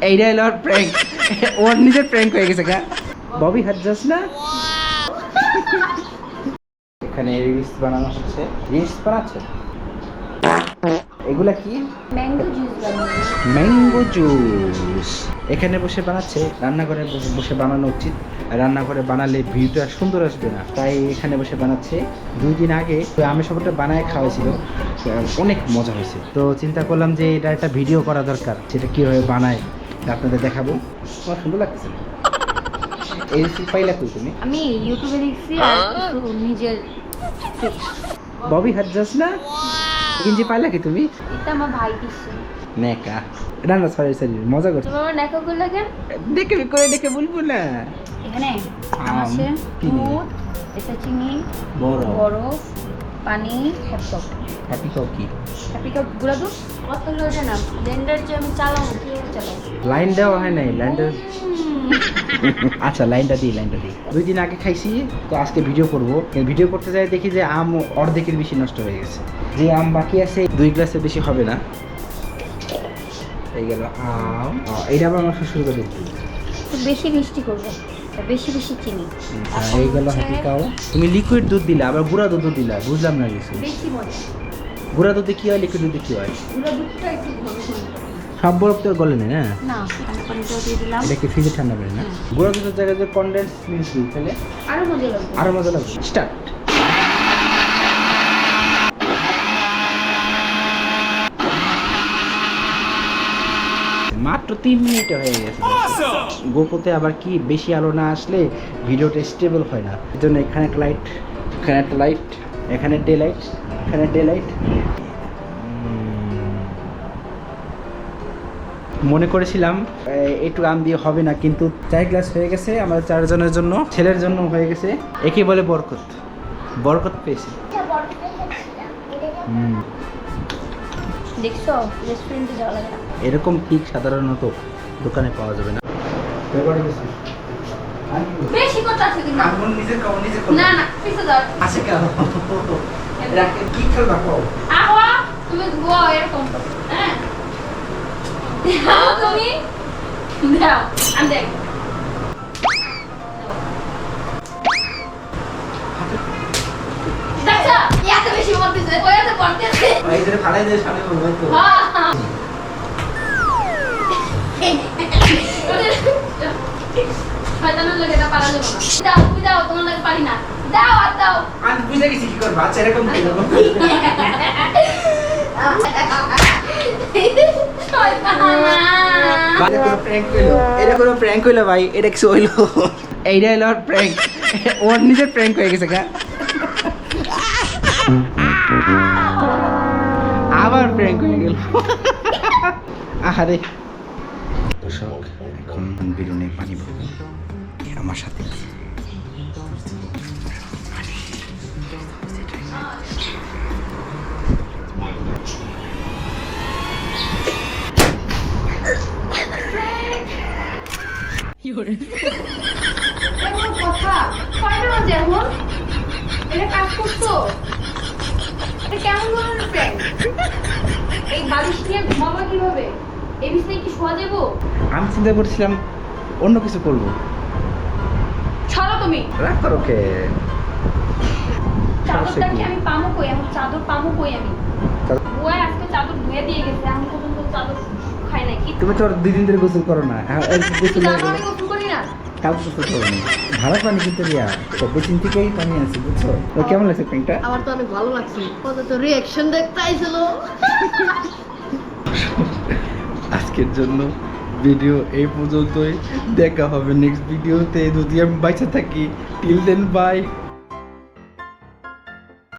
এইটা হলো ওর প্র্যাঙ্ক, ওর নিজের প্র্যাঙ্ক হয়ে গেছে গা। ববি হাত যাস না। এখানে রিলস বানানো হচ্ছে। রিলস বানাচ্ছে। এগুলা কি? ম্যাঙ্গো জুস বানাবো। ম্যাঙ্গো জুস এখানে বসে বানাচ্ছে। রান্নাঘরে বসে বানানো উচিত, রান্নাঘরে বানালে ভিউটা সুন্দর আসবে না, তাই এখানে বসে বানাচ্ছে। 2 দিন আগে আমি সবটা বানায় খাওয়াইছিল, অনেক মজা হয়েছে। তো চিন্তা করলাম যে এটা একটা ভিডিও করা দরকার, সেটা কীভাবে বানায় আপনাদের দেখাবো। আমার সুন্দর লাগতেছে। এই রেসিপি পাইলা কই তুমি? আমি ইউটিউবে দেখছি আর কিছু নিজের ববি হাত যাস না। কিনজি পাইলা কি তুমি? এটা আমার ভাই দিচ্ছে। নেকা না না, সরি সরি, মজা করছি। তোমার নেকা করলে কেন? দেখে করে দেখে বলবো না। এখানে আছে দুধ, এটা চিনি, বরফ, পানি, হ্যাপি কাপ কি? হ্যাপি কাপ গুঁড়া দুধ। কত হলো এটা না ব্লেন্ডার যে আমি চালাবো কিভাবে চালাবো? লাইন দেওয়া হয় নাই, লাইনটা আচ্ছা লাইনটা দিই। 2 দিন আগে খাইছি, তো আজকে ভিডিও করব। ভিডিও করতে যাই দেখি যে আম অর্ধেকের বেশি নষ্ট হয়ে গেছে। যে আম বাকি আছে 2 গ্লাসের বেশি হবে না। এই গেল আম। এইটা আবার আমার শ্বশুর করে দিচ্ছি। বেশি মিষ্টি করবো, বেশি বেশি চিনি। এই গেল হ্যাপি কাউ। তুমি লিকুইড দুধ দিলা, আবার গুঁড়া দুধ দিলা, বুঝলাম না কিছু। বেশি মজা। গুঁড়া দুধে কি হয়, লিকুইড দুধে কি হয়? গুঁড়া দুধটা একটু ঘন ঘন। সব বরফ তো গলে নেই না? না, ঠান্ডা পানিটাও দিয়ে দিলাম। এটা কি ফ্রিজে ঠান্ডা করে না? গুঁড়া দুধের জায়গায় যে কনডেন্স মিল্ক দিই তাহলে আরো মজা লাগবে। আরো মজা লাগবে। স্টার্ট। মাত্র 3 মিনিটে হয়ে গেছে। গোপোতে আবার কি বেশি আলো না আসলে ভিডিওটা স্টেবল হয় না, এই জন্য এখানে একটা লাইট, এখানে একটা লাইট, এখানে ডে লাইট, এখানে ডে লাইট। মনে করেছিলাম একটু আম দিয়ে হবে না, কিন্তু 4 গ্লাস হয়ে গেছে। আমাদের 4 জনের জন্য, ছেলের জন্য হয়ে গেছে। একে বলে বরকত, বরকত পেয়েছি। দেখছো রেস্টুরেন্টে যাওয়া লাগে না। এরকম ঠিক সাধারণত দোকানে পাওয়া যাবে না। বেশি কথা আছে কিন্তু না না পিছে যাও আছে কেন? রাখে কি খেলবা কও? আহা তুমি গোয়া এরকম হ্যাঁ দাও তুমি দাও আমি দেখ দেখছো এত বেশি বলতেছে ওই এত পড়তেছে এই যে ফালাই দিয়ে সামনে বলবো তো। হ্যাঁ শয়তানের লাগে এটা পারা যাবে না। দাও তুমি দাও, তোমার লাগে পারি না। দাও আর দাও। আমি বুঝে গেছি কি করবা। আচ্ছা এরকম কি করব? এটা কোনো প্র্যাঙ্ক হইলো ভাই, এটা কিছু হইলো? এইটা হলো ওর প্র্যাঙ্ক, ওর নিজের প্র্যাঙ্ক হয়ে গেছে গা। আবার প্র্যাঙ্ক হয়ে গেল। আহারে দর্শক, এখন বেলুনে পানি ভরবো আমার সাথে। কথা কয়টা বাজে এখন? এটা কাজ করছো? এটা কেমন ধরনের প্র্যাঙ্ক? এই বালিশ নিয়ে ঘুমাবো কিভাবে? এই বিছানায় কি শোয়া যাবো? আমি চিন্তা করছিলাম অন্য কিছু করবো। ছাড়ো তুমি। রাগ করো কে? চাদরটা কি আমি পামো কই? আমার চাদর পামো কই আমি? ওই আজকে চাদর ধুয়ে দিয়ে গেছে, আমি পর্যন্ত চাদর খাই নাই। কি তুমি তো আর 2 দিন ধরে গোসল করো না। গোসল আমি গোসল করি না। কাল গোসল করো না। ভালো পানি কিন্তু রিয়া, বেচিন থেকেই পানি আছে, বুঝছো? তো কেমন লাগছে প্যান্টটা? আমার তো অনেক ভালো লাগছে। কত তো রিঅ্যাকশন দেখতে আইছিল। আজকের জন্য ভিডিও এই পর্যন্তই। দেখা হবে নেক্সট ভিডিওতে, যদি আমি বাইচে থাকি। Till then by.